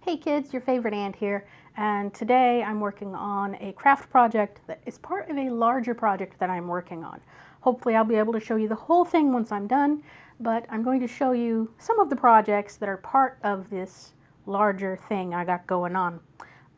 Hey kids, your favorite aunt here, and today I'm working on a craft project that is part of a larger project that I'm working on. Hopefully I'll be able to show you the whole thing once I'm done, but I'm going to show you some of the projects that are part of this larger thing I got going on.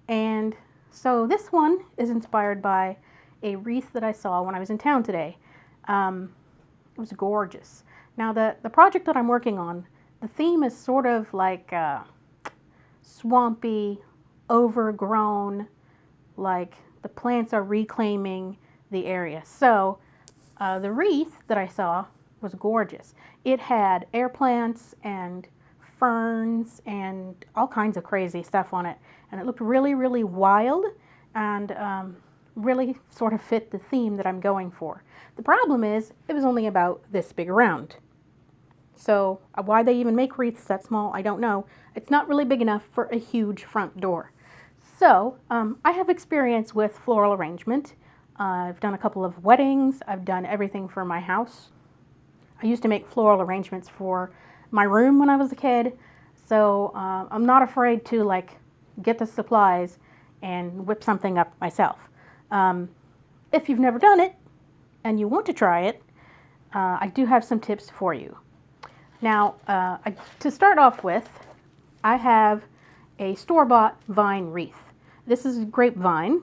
And so this one is inspired by a wreath that I saw when I was in town today. It was gorgeous. Now the project that I'm working on, the theme is sort of like swampy, overgrown, like the plants are reclaiming the area. So the wreath that I saw was gorgeous. It had air plants and ferns and all kinds of crazy stuff on it. And it looked really, really wild and really sort of fit the theme that I'm going for. The problem is it was only about this big around. So why they even make wreaths that small, I don't know. It's not really big enough for a huge front door. So I have experience with floral arrangement. I've done a couple of weddings. I've done everything for my house. I used to make floral arrangements for my room when I was a kid. So I'm not afraid to like get the supplies and whip something up myself. If you've never done it and you want to try it, I do have some tips for you. Now, to start off with, I have a store-bought vine wreath. This is grapevine,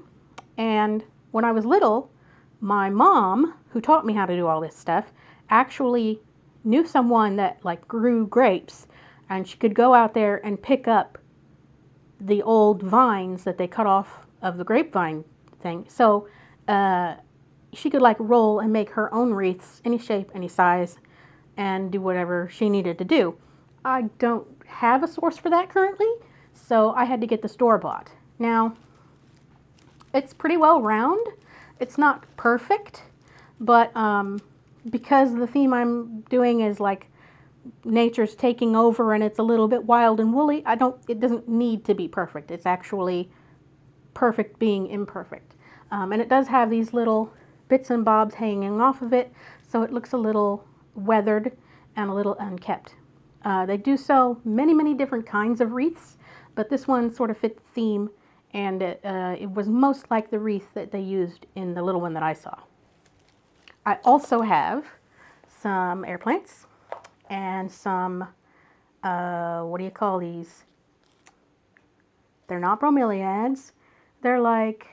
and when I was little, my mom, who taught me how to do all this stuff, actually knew someone that like grew grapes, and she could go out there and pick up the old vines that they cut off of the grapevine thing. So she could like roll and make her own wreaths, any shape, any size, and do whatever she needed to do. I don't have a source for that currently, so I had to get the store-bought. Now, it's pretty well round. It's not perfect, but because the theme I'm doing is like nature's taking over and it's a little bit wild and woolly, it doesn't need to be perfect. It's actually perfect being imperfect. And it does have these little bits and bobs hanging off of it, so it looks a little weathered and a little unkept. They do sell many, many different kinds of wreaths, but this one sort of fit the theme, and it was most like the wreath that they used in the little one that I saw. I also have some air plants and some, what do you call these? They're not bromeliads. They're like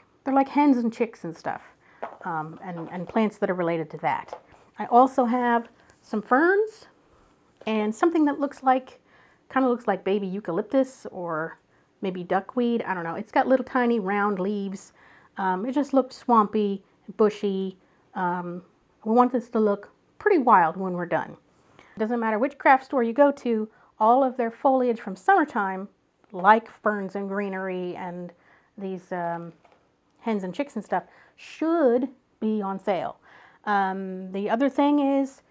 hens and chicks and stuff, and plants that are related to that. I also have some ferns and something that kind of looks like baby eucalyptus or maybe duckweed. I don't know. It's got little tiny round leaves. It just looked swampy, bushy. We want this to look pretty wild when we're done. It doesn't matter which craft store you go to, all of their foliage from summertime, like Ferns and Greenery and these hens and chicks and stuff, should be on sale. The other thing is,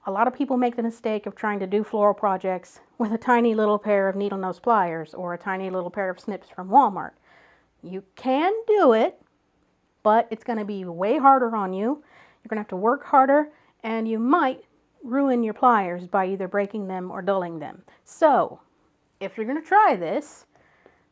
a lot of people make the mistake of trying to do floral projects with a tiny little pair of needle nose pliers or a tiny little pair of snips from Walmart. You can do it, but it's going to be way harder on you. You're going to have to work harder, and you might ruin your pliers by either breaking them or dulling them. So, if you're going to try this,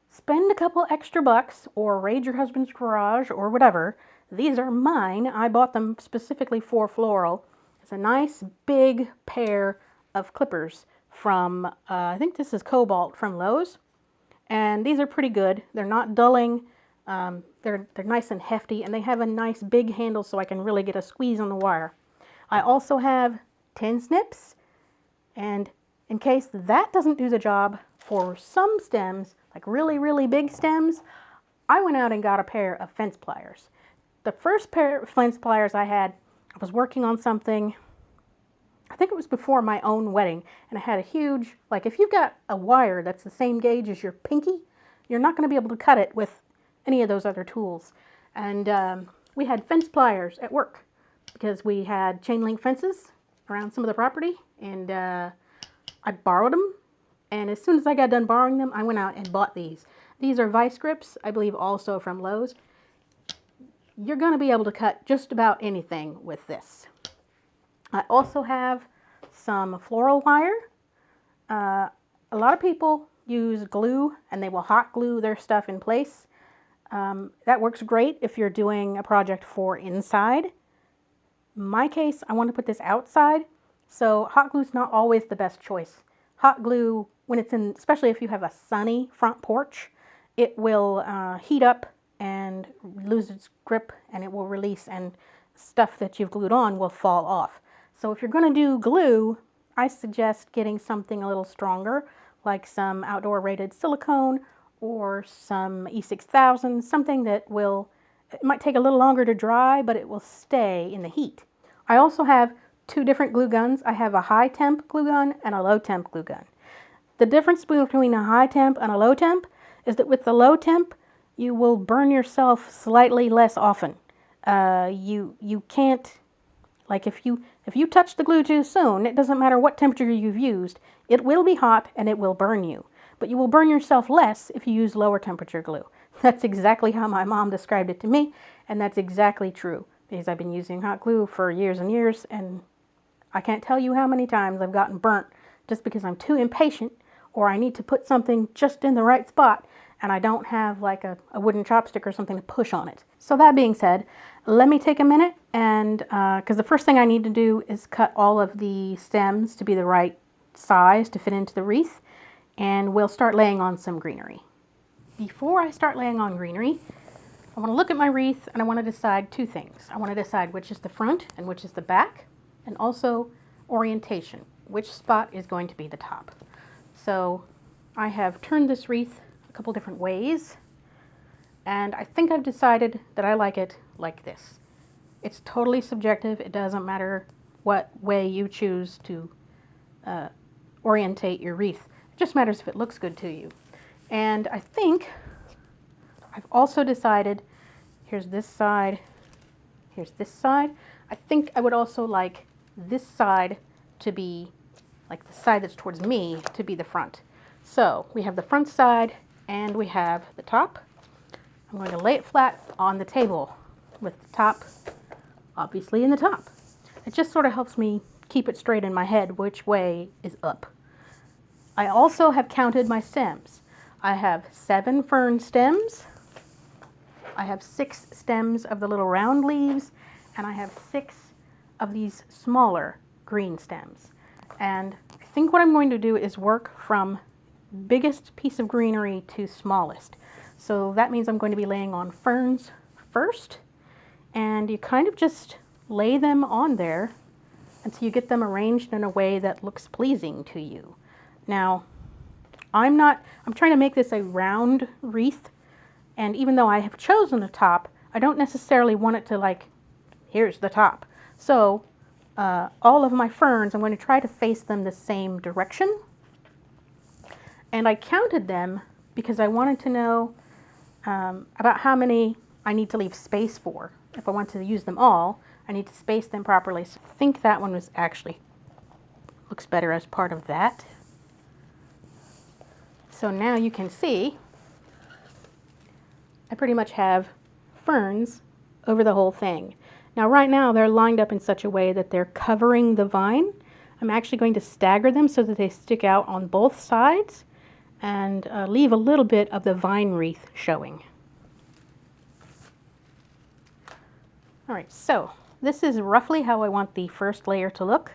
spend a couple extra bucks or raid your husband's garage or whatever. These are mine. I bought them specifically for floral. It's a nice big pair of clippers from, I think this is Cobalt from Lowe's. And these are pretty good. They're not dulling. They're nice and hefty, and they have a nice big handle so I can really get a squeeze on the wire. I also have 10 snips, and in case that doesn't do the job for some stems, like really, really big stems, I went out and got a pair of fence pliers. The first pair of fence pliers I had, I was working on something, I think it was before my own wedding, and I had a huge, like if you've got a wire that's the same gauge as your pinky, you're not going to be able to cut it with any of those other tools. And we had fence pliers at work because we had chain link fences around some of the property, and I borrowed them, and as soon as I got done borrowing them, I went out and bought these. These are vice grips, I believe also from Lowe's. You're going to be able to cut just about anything with this. I also have some floral wire. A lot of people use glue and they will hot glue their stuff in place. That works great if you're doing a project for inside. In my case, I want to put this outside, so hot glue is not always the best choice. Hot glue, when it's in, especially if you have a sunny front porch, it will heat up and lose its grip, and it will release, and stuff that you've glued on will fall off. So if you're going to do glue, I suggest getting something a little stronger, like some outdoor rated silicone or some E6000, something that will, it might take a little longer to dry, but it will stay in the heat. I also have two different glue guns. I have a high temp glue gun and a low temp glue gun. The difference between a high temp and a low temp is that with the low temp, you will burn yourself slightly less often. You can't, like if you touch the glue too soon, it doesn't matter what temperature you've used, it will be hot and it will burn you. But you will burn yourself less if you use lower temperature glue. That's exactly how my mom described it to me, and that's exactly true, because I've been using hot glue for years and years, and I can't tell you how many times I've gotten burnt just because I'm too impatient, or I need to put something just in the right spot, and I don't have like a wooden chopstick or something to push on it. So that being said, let me take a minute, and because the first thing I need to do is cut all of the stems to be the right size to fit into the wreath, and we'll start laying on some greenery. Before I start laying on greenery, I want to look at my wreath and I want to decide two things. I want to decide which is the front and which is the back, and also orientation, which spot is going to be the top. So I have turned this wreath a couple different ways, and I think I've decided that I like it like this. It's totally subjective. It doesn't matter what way you choose to orientate your wreath. It just matters if it looks good to you. And I think I've also decided, here's this side, here's this side. I think I would also like this side to be, like the side that's towards me, to be the front. So we have the front side and we have the top. I'm going to lay it flat on the table with the top obviously in the top. It just sort of helps me keep it straight in my head which way is up. I also have counted my stems. I have 7 fern stems. I have 6 stems of the little round leaves, and I have 6 of these smaller green stems. And I think what I'm going to do is work from biggest piece of greenery to smallest. So that means I'm going to be laying on ferns first, and you kind of just lay them on there until you get them arranged in a way that looks pleasing to you. Now, I'm trying to make this a round wreath, and even though I have chosen a top, I don't necessarily want it to like, here's the top. So all of my ferns, I'm going to try to face them the same direction. And I counted them because I wanted to know about how many I need to leave space for. If I want to use them all, I need to space them properly. So I think that one was actually, looks better as part of that. So now you can see I pretty much have ferns over the whole thing. Now right now they're lined up in such a way that they're covering the vine. I'm actually going to stagger them so that they stick out on both sides and leave a little bit of the vine wreath showing. All right, so this is roughly how I want the first layer to look.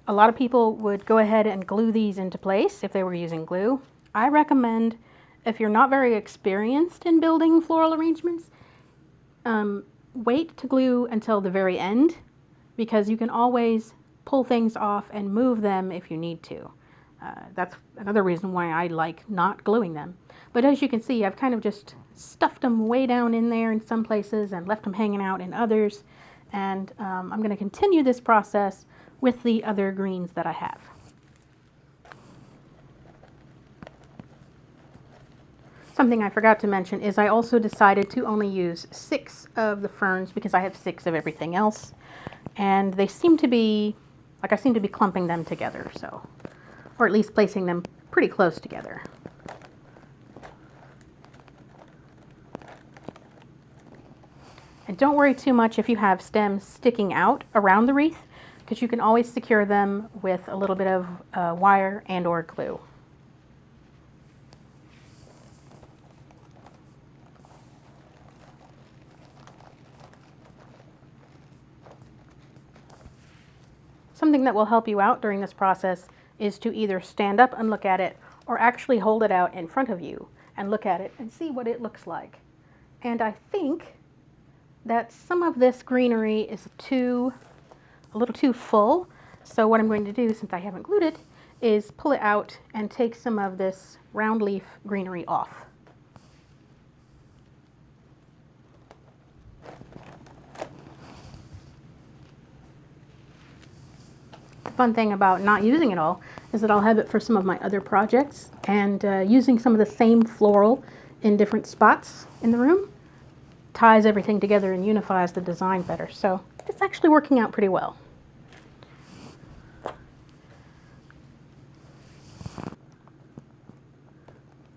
A lot of people would go ahead and glue these into place if they were using glue. I recommend, if you're not very experienced in building floral arrangements, wait to glue until the very end, because you can always pull things off and move them if you need to. That's another reason why I like not gluing them. But as you can see, I've kind of just stuffed them way down in there in some places and left them hanging out in others. And I'm going to continue this process with the other greens that I have. Something I forgot to mention is I also decided to only use 6 of the ferns because I have 6 of everything else. And they seem to be, like I seem to be clumping them together, so, or at least placing them pretty close together. And don't worry too much if you have stems sticking out around the wreath, because you can always secure them with a little bit of wire and or glue. Something that will help you out during this process is to either stand up and look at it or actually hold it out in front of you and look at it and see what it looks like. And I think that some of this greenery is a little too full. So what I'm going to do, since I haven't glued it, is pull it out and take some of this round leaf greenery off. The fun thing about not using it all is that I'll have it for some of my other projects, and using some of the same floral in different spots in the room ties everything together and unifies the design better. So it's actually working out pretty well. I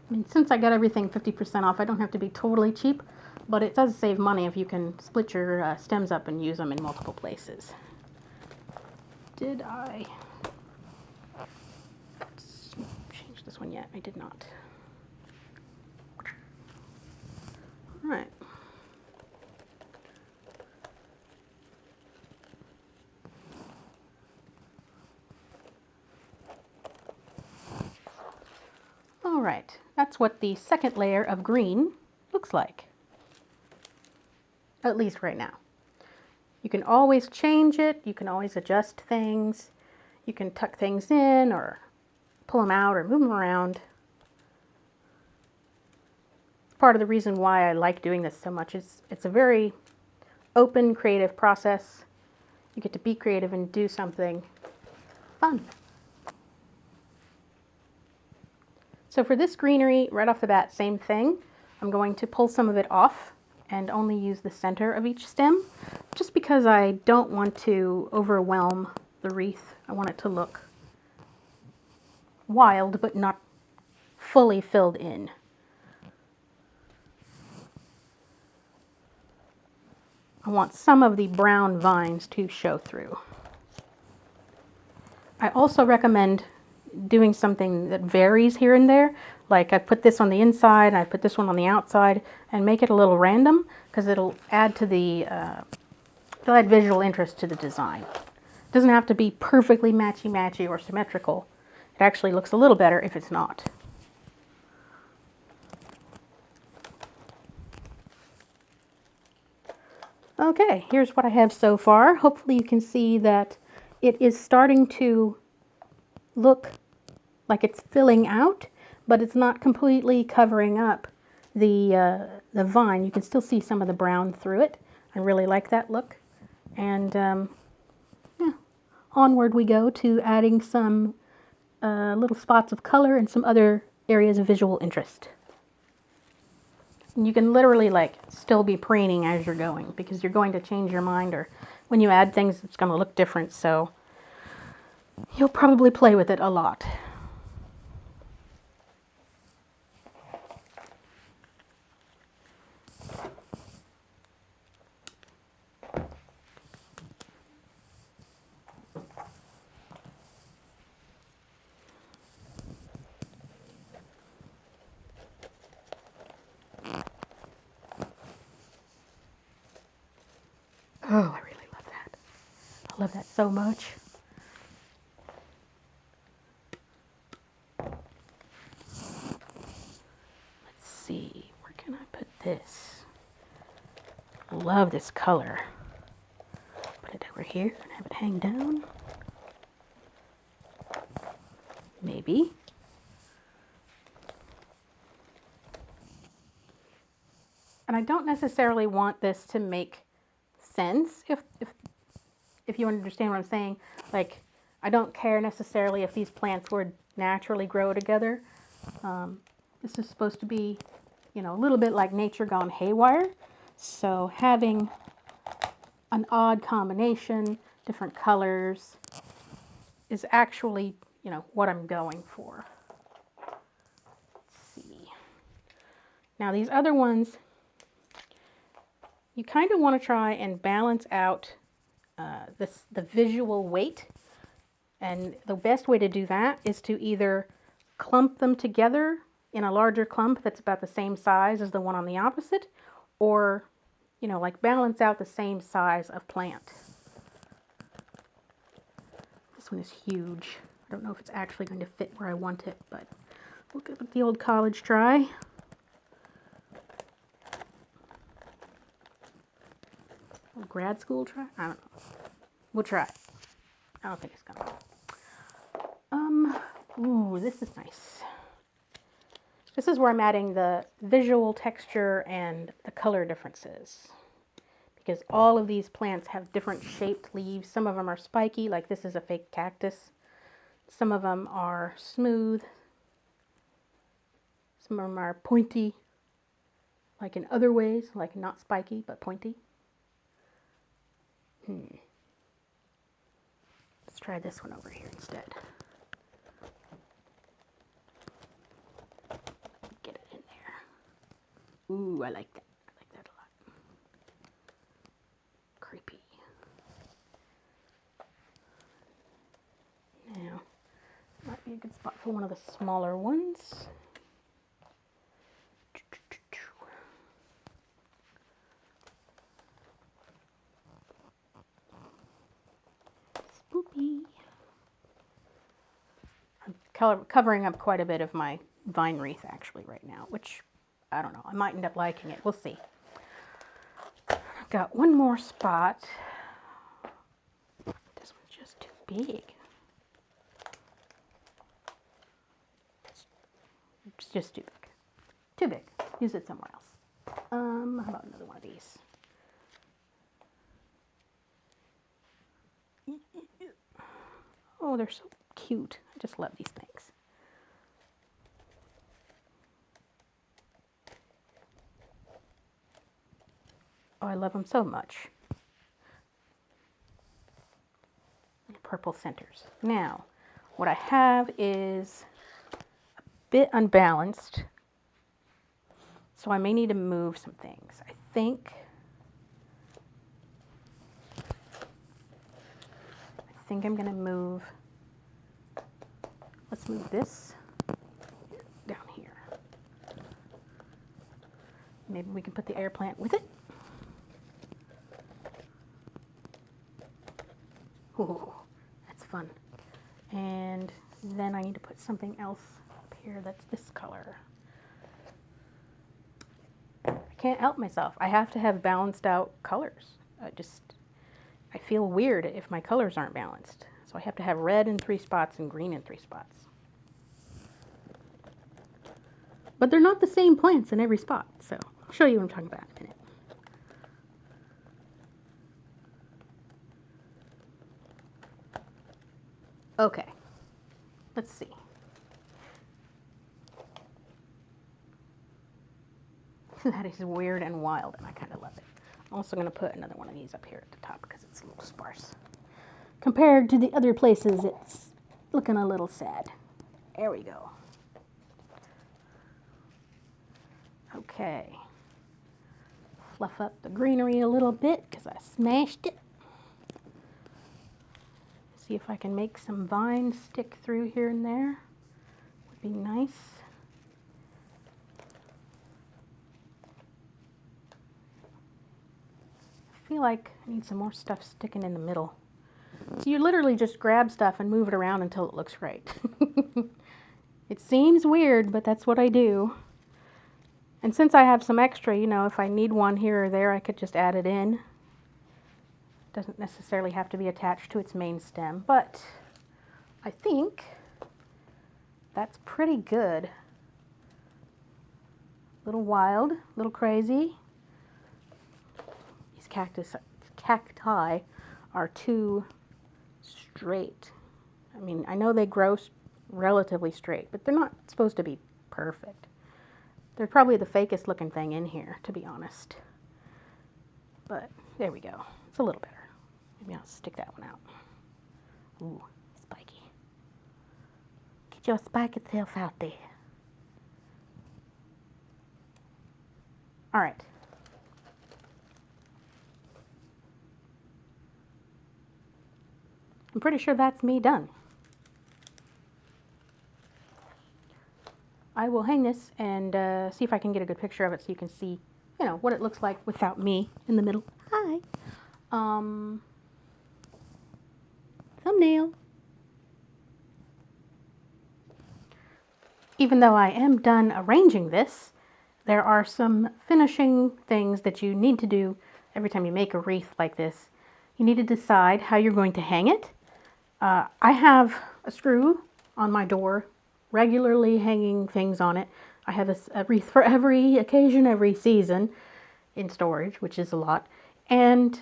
mean, since I got everything 50% off, I don't have to be totally cheap, but it does save money if you can split your stems up and use them in multiple places. Did I change this one yet? I did not. All right. All right, that's what the second layer of green looks like, at least right now. You can always change it, you can always adjust things, you can tuck things in or pull them out or move them around. Part of the reason why I like doing this so much is it's a very open, creative process. You get to be creative and do something fun. So for this greenery, right off the bat, same thing. I'm going to pull some of it off and only use the center of each stem, just because I don't want to overwhelm the wreath. I want it to look wild, but not fully filled in. I want some of the brown vines to show through. I also recommend doing something that varies here and there. Like I've put this on the inside, and I've put this one on the outside, and make it a little random because it'll add to the it'll add visual interest to the design. It doesn't have to be perfectly matchy-matchy or symmetrical. It actually looks a little better if it's not. Okay, here's what I have so far. Hopefully you can see that it is starting to look like it's filling out, but it's not completely covering up the vine. You can still see some of the brown through it. I really like that look. And yeah, onward we go to adding some little spots of color and some other areas of visual interest. And you can literally like still be preening as you're going, because you're going to change your mind, or when you add things it's going to look different, so you'll probably play with it a lot. Oh, I really love that. I love that so much. Let's see, where can I put this? I love this color. Put it over here and have it hang down. Maybe. And I don't necessarily want this to make sense, if you understand what I'm saying. Like, I don't care necessarily if these plants would naturally grow together. This is supposed to be, you know, a little bit like nature gone haywire. So having an odd combination, different colors, is actually, you know, what I'm going for. Let's see. Now these other ones, you kind of want to try and balance out the visual weight. And the best way to do that is to either clump them together in a larger clump that's about the same size as the one on the opposite, or, you know, like balance out the same size of plant. This one is huge. I don't know if it's actually going to fit where I want it, but we'll give it the old college try. Grad school try? I don't know. We'll try it. I don't think it's gonna. Ooh, this is nice. This is where I'm adding the visual texture and the color differences. Because all of these plants have different shaped leaves. Some of them are spiky, like this is a fake cactus. Some of them are smooth. Some of them are pointy, like in other ways, like not spiky, but pointy. Let's try this one over here instead. Get it in there. Ooh, I like that. I like that a lot. Creepy. Now, might be a good spot for one of the smaller ones. I'm covering up quite a bit of my vine wreath actually right now, which I don't know. I might end up liking it. We'll see. I've got one more spot. This one's just too big. It's just too big. Too big. Use it somewhere else. How about another one of these? Oh, they're so cute. I just love these things. Oh, I love them so much. Purple centers. Now, what I have is a bit unbalanced, so I may need to move some things. I think I'm going to move, let's move this down here. Maybe we can put the air plant with it. Ooh, that's fun. And then I need to put something else up here that's this color. I can't help myself. I have to have balanced out colors. I feel weird if my colors aren't balanced. So I have to have red in 3 spots and green in 3 spots. But they're not the same plants in every spot, so I'll show you what I'm talking about in a minute. Okay, let's see. That is weird and wild, and I kind of love it. I'm also going to put another one of these up here at the top because it's a little sparse. Compared to the other places, it's looking a little sad. There we go. Okay. Fluff up the greenery a little bit because I smashed it. See if I can make some vines stick through here and there. Would be nice. I feel like I need some more stuff sticking in the middle. So you literally just grab stuff and move it around until it looks right. It seems weird, but that's what I do. And since I have some extra, you know, if I need one here or there, I could just add it in. Doesn't necessarily have to be attached to its main stem, but I think that's pretty good. A little wild, a little crazy. These cacti are too straight. I mean, I know they grow relatively straight, but they're not supposed to be perfect. They're probably the fakest looking thing in here, to be honest. But there we go. It's a little better. Maybe I'll stick that one out. Ooh, spiky. Get your spiky self out there. All right. I'm pretty sure that's me done. I will hang this and see if I can get a good picture of it so you can see, you know, what it looks like without me in the middle. Hi. Thumbnail. Even though I am done arranging this, there are some finishing things that you need to do every time you make a wreath like this. You need to decide how you're going to hang it. I have a screw on my door, regularly hanging things on it. I have a wreath for every occasion, every season in storage, which is a lot. And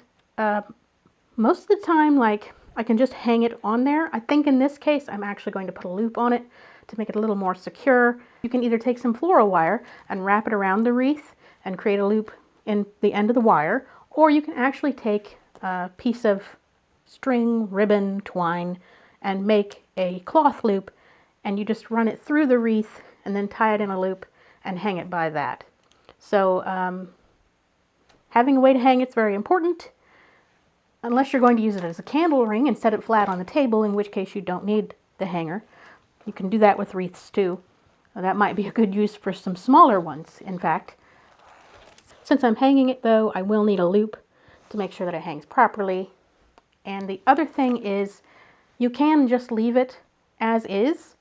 most of the time, like, I can just hang it on there. I think in this case, I'm actually going to put a loop on it to make it a little more secure. You can either take some floral wire and wrap it around the wreath and create a loop in the end of the wire, or you can actually take a piece of string, ribbon, twine, and make a cloth loop, and you just run it through the wreath and then tie it in a loop and hang it by that. So having a way to hang it's very important, unless you're going to use it as a candle ring and set it flat on the table, in which case you don't need the hanger. You can do that with wreaths too. That might be a good use for some smaller ones, in fact. Since I'm hanging it though, I will need a loop to make sure that it hangs properly. And the other thing is, you can just leave it as is.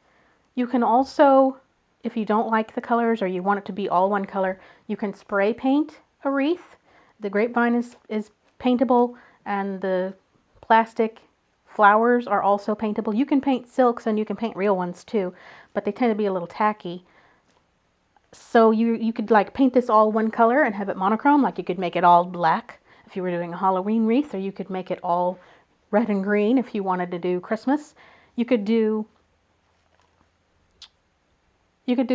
You can also, if you don't like the colors or you want it to be all one color, you can spray paint a wreath. The grapevine is paintable, and the plastic flowers are also paintable. You can paint silks and you can paint real ones too, but they tend to be a little tacky. So you could like paint this all one color and have it monochrome, like you could make it all black if you were doing a Halloween wreath, or you could make it all red and green if you wanted to do Christmas. You could do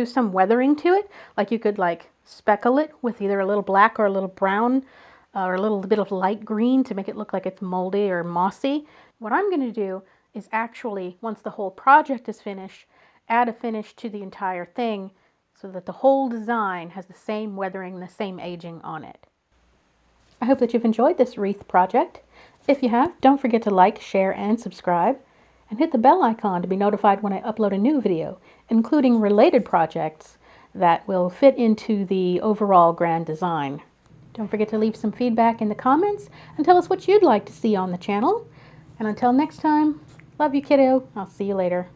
some weathering to it, like you could like speckle it with either a little black or a little brown or a little bit of light green to make it look like it's moldy or mossy. What I'm going to do is actually, once the whole project is finished, add a finish to the entire thing so that the whole design has the same weathering, the same aging on it. I hope that you've enjoyed this wreath project. If you have, don't forget to like, share, and subscribe, and hit the bell icon to be notified when I upload a new video, including related projects that will fit into the overall grand design. Don't forget to leave some feedback in the comments and tell us what you'd like to see on the channel. And until next time, love you, kiddo. I'll see you later.